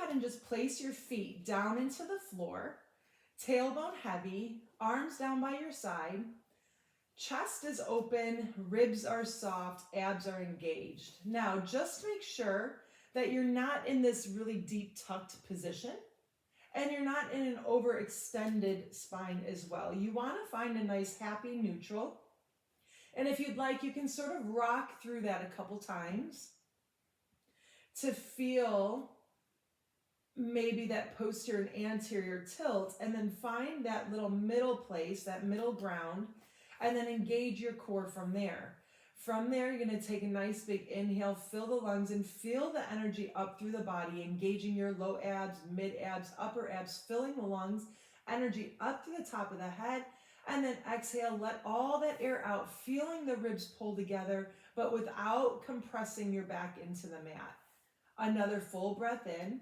ahead and just place your feet down into the floor, tailbone heavy, arms down by your side. Chest is open, ribs are soft, abs are engaged. Now, just make sure that you're not in this really deep tucked position and you're not in an overextended spine as well. You want to find a nice happy neutral. And if you'd like, you can sort of rock through that a couple times to feel maybe that posterior and anterior tilt, and then find that little middle place, that middle ground, and then engage your core from there. From there, you're going to take a nice big inhale, fill the lungs, and feel the energy up through the body, engaging your low abs, mid abs, upper abs, filling the lungs, energy up to the top of the head, and then exhale, let all that air out, feeling the ribs pull together, but without compressing your back into the mat. Another full breath in,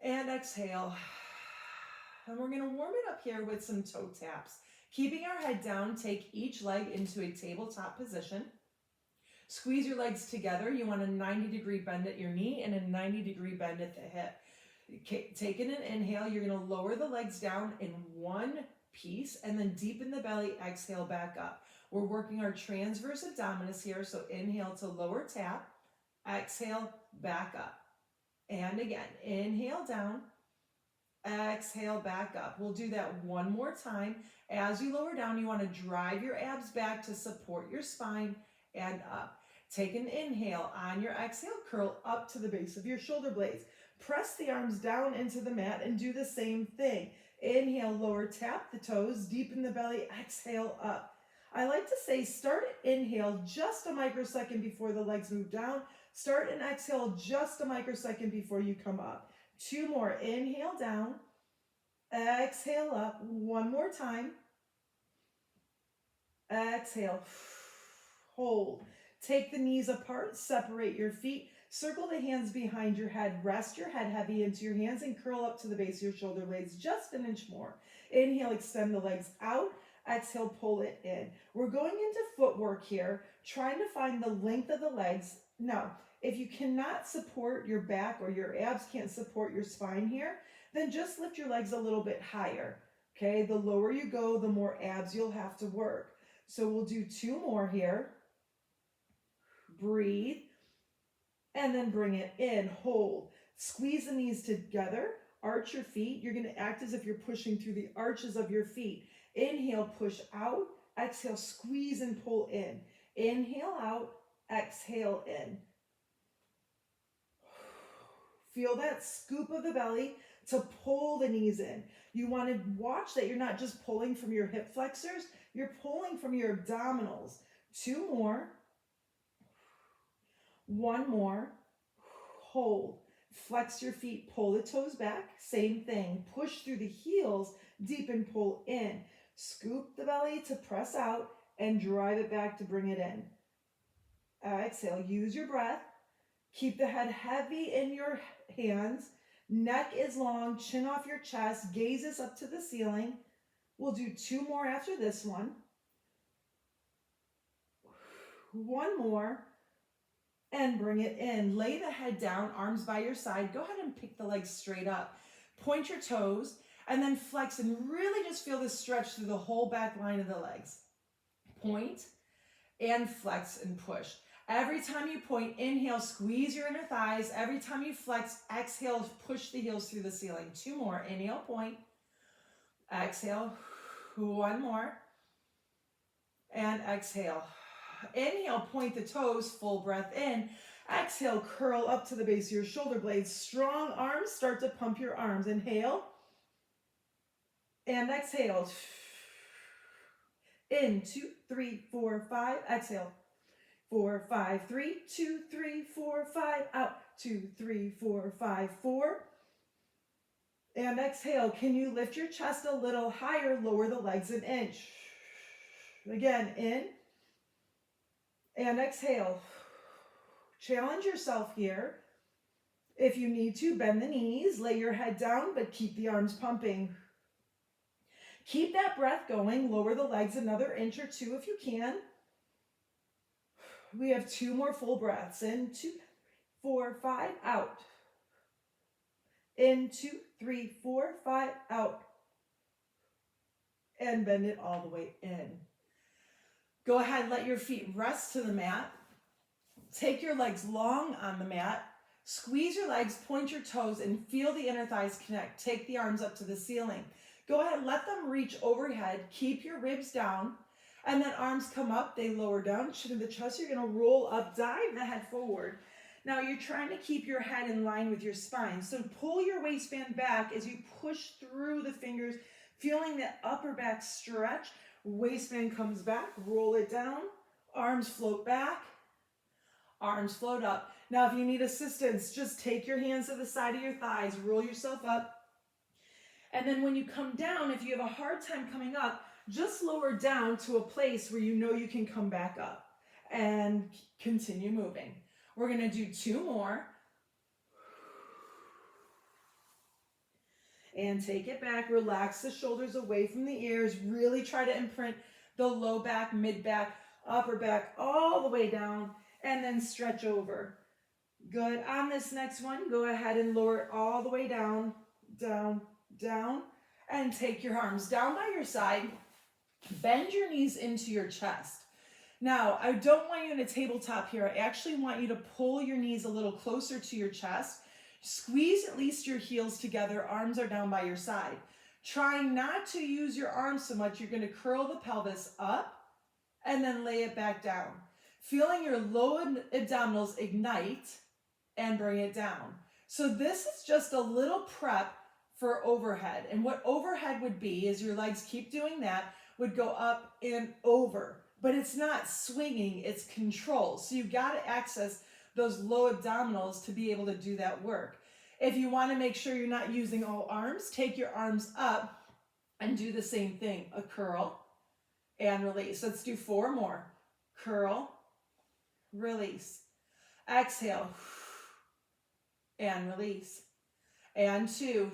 and exhale. And we're going to warm it up here with some toe taps. Keeping our head down, take each leg into a tabletop position. Squeeze your legs together. You want a 90-degree bend at your knee and a 90-degree bend at the hip. Taking an inhale, you're going to lower the legs down in one piece and then deepen the belly, exhale back up. We're working our transverse abdominis here, so inhale to lower tap, exhale back up. And again, inhale down, exhale back up. We'll do that one more time. As you lower down, you want to drive your abs back to support your spine and up. Take an inhale. On your exhale, curl up to the base of your shoulder blades. Press the arms down into the mat and do the same thing. Inhale, lower, tap the toes, deepen the belly, exhale up. I like to say start inhale just a microsecond before the legs move down. Start and exhale just a microsecond before you come up. Two more. Inhale down, exhale up. One more time. Exhale. Hold. Take the knees apart, separate your feet, circle the hands behind your head, rest your head heavy into your hands and curl up to the base of your shoulder blades just an inch more. Inhale, extend the legs out. Exhale, pull it in. We're going into footwork here, trying to find the length of the legs. Now, if you cannot support your back or your abs can't support your spine here, then just lift your legs a little bit higher. Okay, the lower you go, the more abs you'll have to work. So we'll do two more here. Breathe, and then bring it in. Hold. Squeeze the knees together. Arch your feet. You're going to act as if you're pushing through the arches of your feet. Inhale, push out. Exhale, squeeze and pull in. Inhale out. Exhale in. Feel that scoop of the belly to pull the knees in. You want to watch that you're not just pulling from your hip flexors, you're pulling from your abdominals. Two more. One more. Hold. Flex your feet, pull the toes back. Same thing. Push through the heels, deep and pull in. Scoop the belly to press out and drive it back to bring it in. Exhale. Use your breath. Keep the head heavy in your hands. Neck is long, chin off your chest, gazes up to the ceiling. We'll do two more after this one. One more. And bring it in. Lay the head down, arms by your side. Go ahead and pick the legs straight up. Point your toes and then flex and really just feel this stretch through the whole back line of the legs. Point and flex and push. Every time you point, inhale, squeeze your inner thighs. Every time you flex, exhale, push the heels through the ceiling. Two more. Inhale, point. Exhale. One more. And exhale. Inhale, point the toes, full breath in. Exhale, curl up to the base of your shoulder blades. Strong arms, start to pump your arms. Inhale. And exhale. In, 2, 3, 4, 5. Exhale. 4, 5, 3, 2, 3, 4, 5. Out. 2, 3, 4, 5, 4. And exhale. Can you lift your chest a little higher? Lower the legs an inch. Again, in. And exhale. Challenge yourself here. If you need to, bend the knees, lay your head down, but keep the arms pumping. Keep that breath going. Lower the legs another inch or two if you can. We have two more full breaths. In, 2, 4, 5, out. In, 2, 3, 4, 5, out. And bend it all the way in. Go ahead, let your feet rest to the mat. Take your legs long on the mat. Squeeze your legs, point your toes, and feel the inner thighs connect. Take the arms up to the ceiling. Go ahead, let them reach overhead. Keep your ribs down. And then arms come up, they lower down, chin to the chest. You're gonna roll up, dive the head forward. Now you're trying to keep your head in line with your spine. So pull your waistband back as you push through the fingers, feeling that upper back stretch. Waistband comes back, roll it down. Arms float back, arms float up. Now if you need assistance, just take your hands to the side of your thighs, roll yourself up. And then when you come down, if you have a hard time coming up, just lower down to a place where you know you can come back up and continue moving. We're going to do 2 more. And take it back. Relax the shoulders away from the ears. Really try to imprint the low back, mid back, upper back, all the way down. And then stretch over. Good. On this next one, go ahead and lower it all the way down, down, down. And take your arms down by your side. Bend your knees into your chest. Now, I don't want you in a tabletop here. I actually want you to pull your knees a little closer to your chest. Squeeze at least your heels together. Arms are down by your side. Trying not to use your arms so much, you're going to curl the pelvis up and then lay it back down. Feeling your low abdominals ignite and bring it down. So this is just a little prep for overhead. And what overhead would be is your legs keep doing that, would go up and over. But it's not swinging, it's control. So you got to access those low abdominals to be able to do that work. If you want to make sure you're not using all arms, take your arms up and do the same thing. A curl and release. Let's do 4 more. Curl, release. Exhale and release. And 2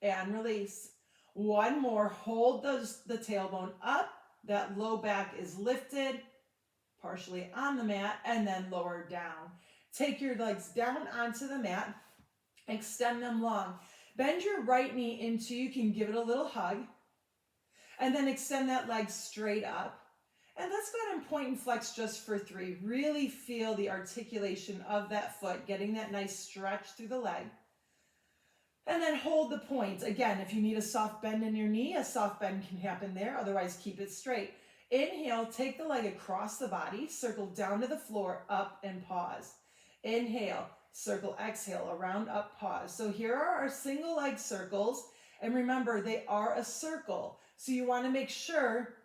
and release. 1 more. Hold the tailbone up. That low back is lifted, partially on the mat, and then lower down. Take your legs down onto the mat. Extend them long. Bend your right knee into, you can give it a little hug. And then extend that leg straight up. And let's go ahead and point and flex just for 3. Really feel the articulation of that foot, getting that nice stretch through the leg. And then hold the point. Again, if you need a soft bend in your knee, a soft bend can happen there. Otherwise, keep it straight. Inhale, take the leg across the body, circle down to the floor, up and pause. Inhale, circle, exhale, around, up, pause. So here are our single leg circles. And remember, they are a circle. So you want to make sure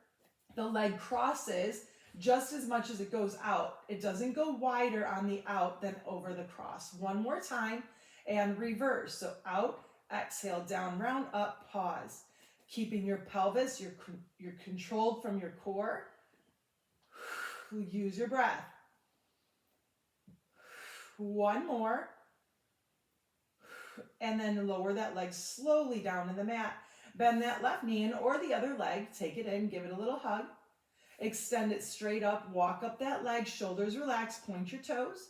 the leg crosses just as much as it goes out. It doesn't go wider on the out than over the cross. 1 more time. And reverse. So out, exhale, down, round, up, pause. Keeping your pelvis, you're controlled from your core. Use your breath. 1 more. And then lower that leg slowly down in the mat. Bend that left knee in or the other leg. Take it in, give it a little hug. Extend it straight up, walk up that leg, shoulders relaxed, point your toes,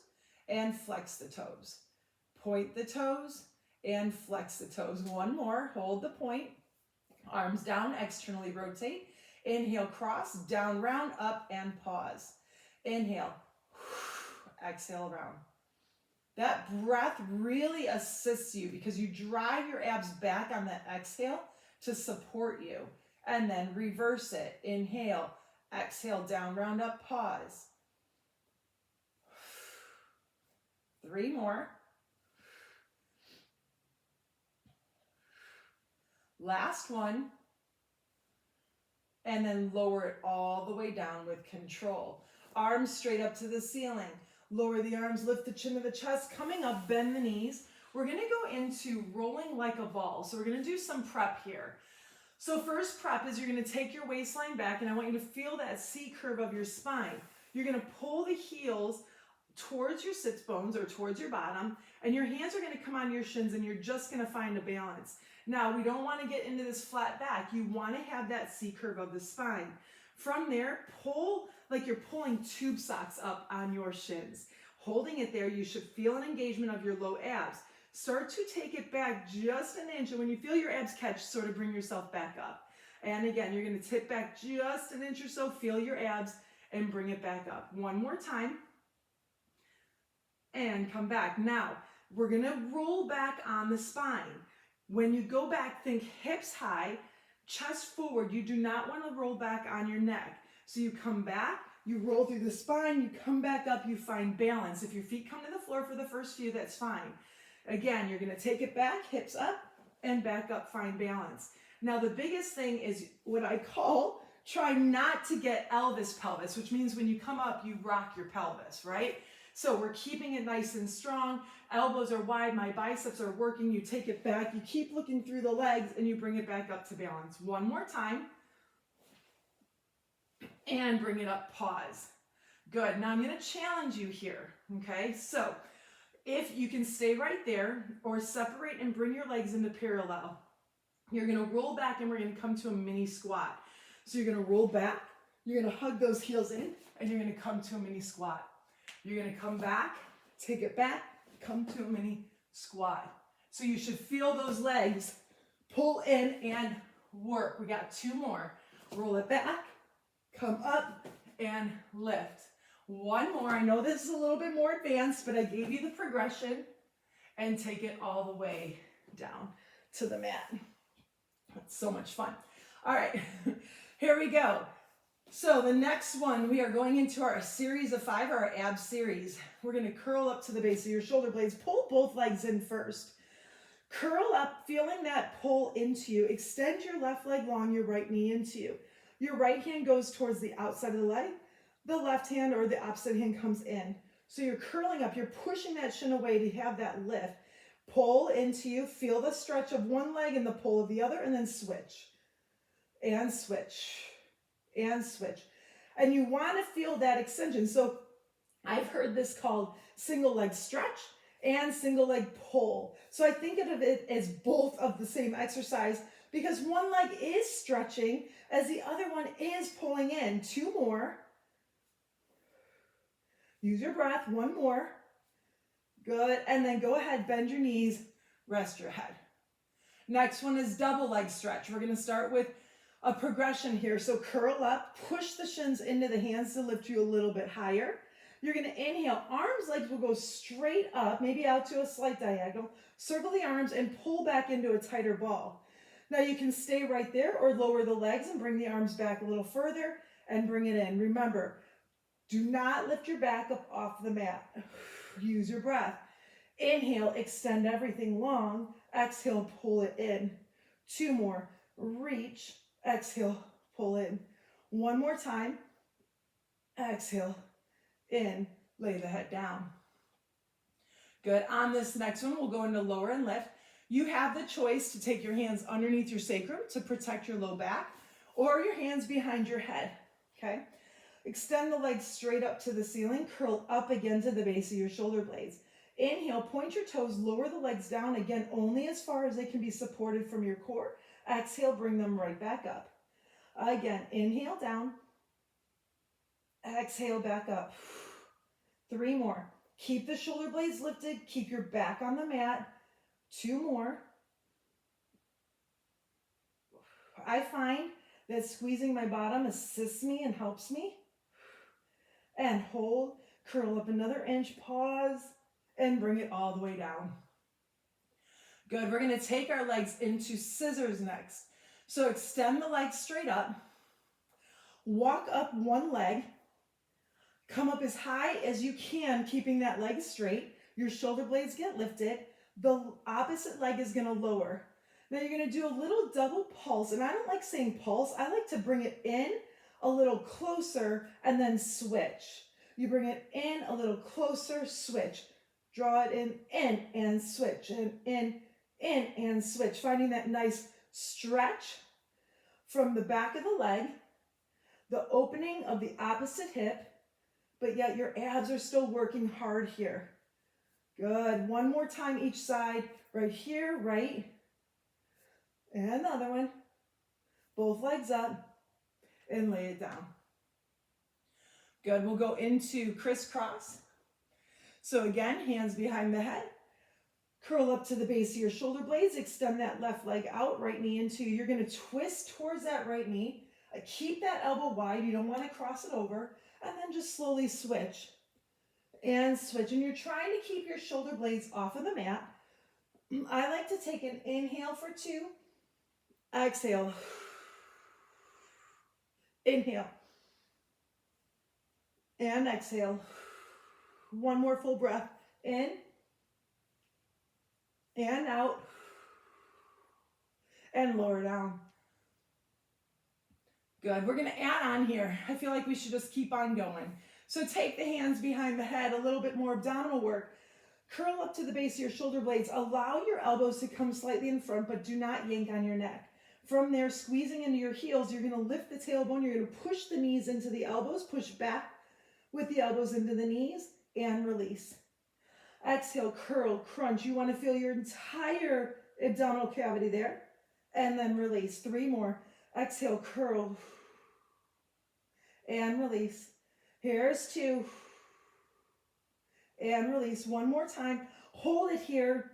and flex the toes. Point the toes and flex the toes. 1 more. Hold the point. Arms down, externally rotate. Inhale, cross, down, round, up, and pause. Inhale. Exhale, round. That breath really assists you because you drive your abs back on that exhale to support you. And then reverse it. Inhale, exhale, down, round, up, pause. 3 more. Last one, and then lower it all the way down with control. Arms straight up to the ceiling. Lower the arms, lift the chin to the chest. Coming up, bend the knees. We're going to go into rolling like a ball. So we're going to do some prep here. So first prep is you're going to take your waistline back, and I want you to feel that C curve of your spine. You're going to pull the heels towards your sits bones or towards your bottom, and your hands are going to come on your shins, and you're just going to find a balance. Now, we don't want to get into this flat back. You want to have that C curve of the spine. From there, pull like you're pulling tube socks up on your shins. Holding it there, you should feel an engagement of your low abs. Start to take it back just an inch, and when you feel your abs catch, sort of bring yourself back up. And again, you're going to tip back just an inch or so, feel your abs, and bring it back up. One more time. And come back. Now, we're going to roll back on the spine. When you go back, think hips high, chest forward. You do not want to roll back on your neck. So you come back, you roll through the spine, you come back up, you find balance. If your feet come to the floor for the first few, that's fine. Again, you're going to take it back, hips up, and back up, find balance. Now, the biggest thing is what I call try not to get Elvis pelvis, which means when you come up, you rock your pelvis, right? So we're keeping it nice and strong. Elbows are wide, my biceps are working. You take it back, you keep looking through the legs, and you bring it back up to balance. One more time. And bring it up, pause. Good, now I'm gonna challenge you here, okay? So if you can stay right there or separate and bring your legs into parallel, you're gonna roll back and we're gonna come to a mini squat. So you're gonna roll back, you're gonna hug those heels in, and you're gonna come to a mini squat. You're gonna come back, take it back, come to a mini squat. So you should feel those legs pull in and work. We got two more. Roll it back, come up, and lift. One more. I know this is a little bit more advanced, but I gave you the progression. And take it all the way down to the mat. That's so much fun. All right, here we go. So the next one, we are going into our series of 5, our ab series. We're going to curl up to the base of your shoulder blades. Pull both legs in first. Curl up, feeling that pull into you. Extend your left leg long, your right knee into you. Your right hand goes towards the outside of the leg. The left hand or the opposite hand comes in. So you're curling up. You're pushing that shin away to have that lift. Pull into you. Feel the stretch of one leg and the pull of the other, and then switch. And switch. And switch. And you want to feel that extension. So I've heard this called single leg stretch and single leg pull. So I think of it as both of the same exercise because one leg is stretching as the other one is pulling in. Two more. Use your breath. One more. Good. And then go ahead, bend your knees, rest your head. Next one is double leg stretch. We're going to start with a progression here. So curl up, push the shins into the hands to lift you a little bit higher. You're going to inhale. Arms, legs will go straight up, maybe out to a slight diagonal. Circle the arms and pull back into a tighter ball. Now you can stay right there or lower the legs and bring the arms back a little further and bring it in. Remember, do not lift your back up off the mat. Use your breath. Inhale, extend everything long. Exhale, pull it in. Two more. Reach. Exhale, pull in. One more time. Exhale, in. Lay the head down. Good. On this next one, we'll go into lower and lift. You have the choice to take your hands underneath your sacrum to protect your low back or your hands behind your head. Okay? Extend the legs straight up to the ceiling. Curl up again to the base of your shoulder blades. Inhale, point your toes, lower the legs down again only as far as they can be supported from your core. Exhale, bring them right back up. Again, inhale down. Exhale back up. 3 more. Keep the shoulder blades lifted. Keep your back on the mat. 2 more. I find that squeezing my bottom assists me and helps me. And hold. Curl up another inch. Pause. And bring it all the way down. Good. We're going to take our legs into scissors next. So extend the legs straight up. Walk up one leg. Come up as high as you can, keeping that leg straight. Your shoulder blades get lifted. The opposite leg is going to lower. Now you're going to do a little double pulse. And I don't like saying pulse. I like to bring it in a little closer and then switch. You bring it in a little closer, switch. Draw it in, and switch. And in, and switch. Finding that nice stretch from the back of the leg, the opening of the opposite hip, but yet your abs are still working hard here. Good. One more time each side. Right here, right. And another one. Both legs up and lay it down. Good. We'll go into crisscross. So again, hands behind the head. Curl up to the base of your shoulder blades. Extend that left leg out, right knee into. You're going to twist towards that right knee. Keep that elbow wide. You don't want to cross it over. And then just slowly switch. And switch. And you're trying to keep your shoulder blades off of the mat. I like to take an inhale for 2. Exhale. Inhale. And exhale. One more full breath. In. And out. And lower down. Good. We're going to add on here. I feel like we should just keep on going. So take the hands behind the head, a little bit more abdominal work. Curl up to the base of your shoulder blades. Allow your elbows to come slightly in front, but do not yank on your neck. From there, squeezing into your heels, you're going to lift the tailbone. You're going to push the knees into the elbows. Push back with the elbows into the knees and release. Exhale, curl, crunch. You want to feel your entire abdominal cavity there. And then release. 3 more. Exhale, curl. And release. Here's 2. And release. 1 more time. Hold it here.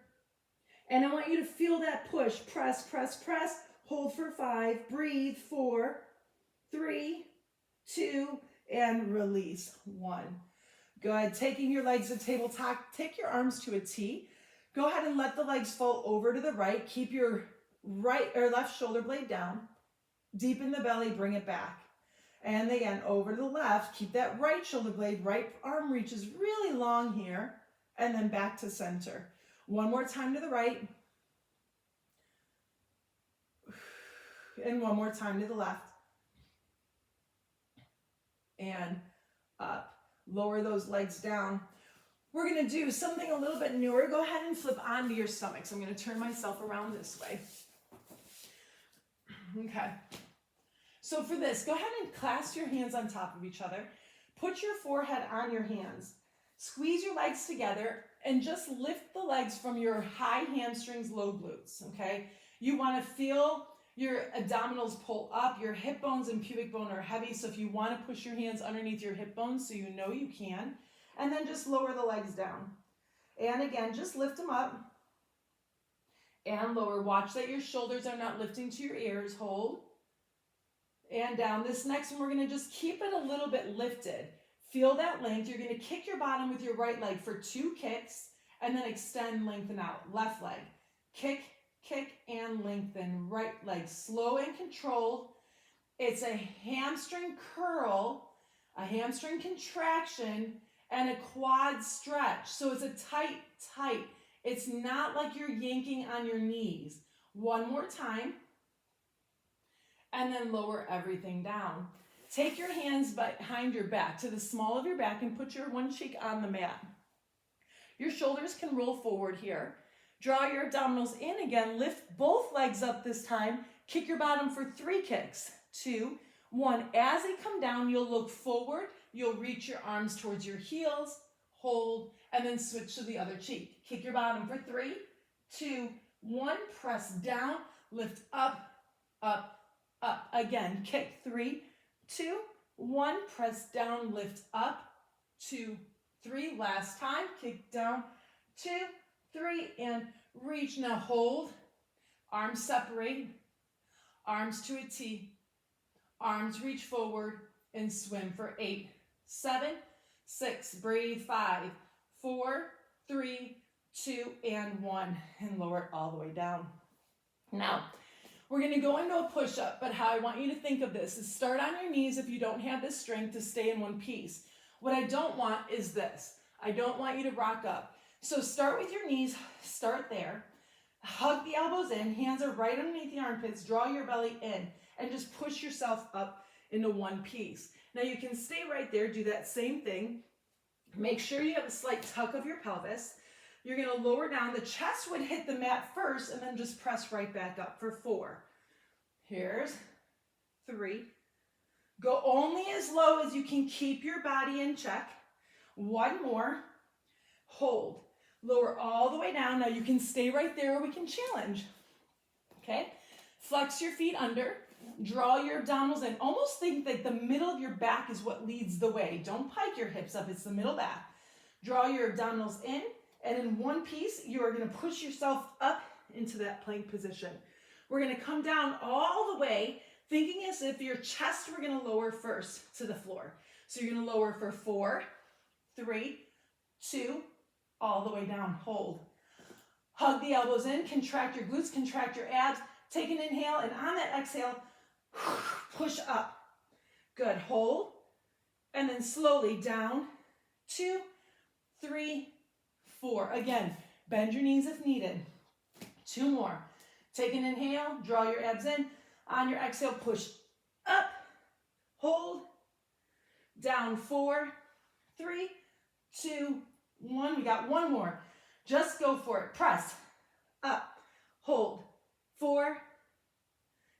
And I want you to feel that push. Press, press, press. Hold for 5. Breathe. 4, 3, 2, and release. 1. Good. Taking your legs to tabletop. Take your arms to a T. Go ahead and let the legs fall over to the right. Keep your right or left shoulder blade down. Deepen the belly. Bring it back. And again, over to the left. Keep that right shoulder blade. Right arm reaches really long here. And then back to center. 1 more time to the right. And 1 more time to the left. And up. Lower those legs down. We're going to do something a little bit newer. Go ahead and flip onto your stomach. So I'm going to turn myself around this way. Okay. So for this, go ahead and clasp your hands on top of each other. Put your forehead on your hands. Squeeze your legs together and just lift the legs from your high hamstrings, low glutes, okay? You want to feel your abdominals pull up. Your hip bones and pubic bone are heavy, so if you want to push your hands underneath your hip bones so you know you can, and then just lower the legs down. And again, just lift them up and lower. Watch that your shoulders are not lifting to your ears. Hold. And down. This next one, we're going to just keep it a little bit lifted. Feel that length. You're going to kick your bottom with your right leg for 2 kicks, and then extend, lengthen out. Left leg. Kick, kick, and lengthen. Right leg. Slow and controlled. It's a hamstring curl, a hamstring contraction, and a quad stretch. So it's a tight, tight. It's not like you're yanking on your knees. 1 more time. And then lower everything down. Take your hands behind your back to the small of your back and put your one cheek on the mat. Your shoulders can roll forward here. Draw your abdominals in again. Lift both legs up this time. Kick your bottom for 3 kicks. 2, 1. As they come down, you'll look forward. You'll reach your arms towards your heels. Hold. And then switch to the other cheek. Kick your bottom for 3, 2, 1. Press down. Lift up, up, up. Again, kick. 3, 2, 1. Press down, lift up. 2, 3. Last time. Kick down. 2, 3, and reach. Now hold. Arms separate. Arms to a T. Arms reach forward and swim for 8, 7, 6. Breathe. 5, 4, 3, 2, and 1. And lower it all the way down. Now, we're going to go into a push-up, but how I want you to think of this is start on your knees if you don't have the strength to stay in one piece. What I don't want is this. I don't want you to rock up. So start with your knees, start there. Hug the elbows in, hands are right underneath the armpits, draw your belly in, and just push yourself up into one piece. Now you can stay right there, do that same thing. Make sure you have a slight tuck of your pelvis. You're going to lower down. The chest would hit the mat first and then just press right back up for 4. Here's 3. Go only as low as you can keep your body in check. 1 more. Hold. Lower all the way down. Now you can stay right there or we can challenge. Okay? Flex your feet under. Draw your abdominals in. Almost think that the middle of your back is what leads the way. Don't pike your hips up. It's the middle back. Draw your abdominals in, and in one piece, you are going to push yourself up into that plank position. We're going to come down all the way, thinking as if your chest we're going to lower first to the floor. So you're going to lower for 4, 3, 2, all the way down. Hold. Hug the elbows in, contract your glutes, contract your abs. Take an inhale, and on that exhale, push up. Good. Hold. And then slowly down. 2, 3, 4. Again, bend your knees if needed. 2 more. Take an inhale, draw your abs in. On your exhale, push up, hold, down. 4, 3, 2, 1. We got 1 more. Just go for it. Press, up, hold. 4,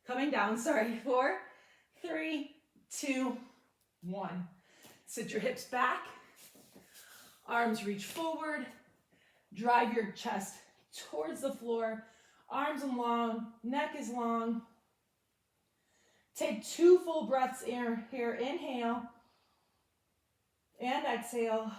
coming down, sorry. 4, 3, 2, 1. Sit your hips back. Arms reach forward. Drive your chest towards the floor. Arms are long, neck is long. Take 2 full breaths here. Inhale and exhale.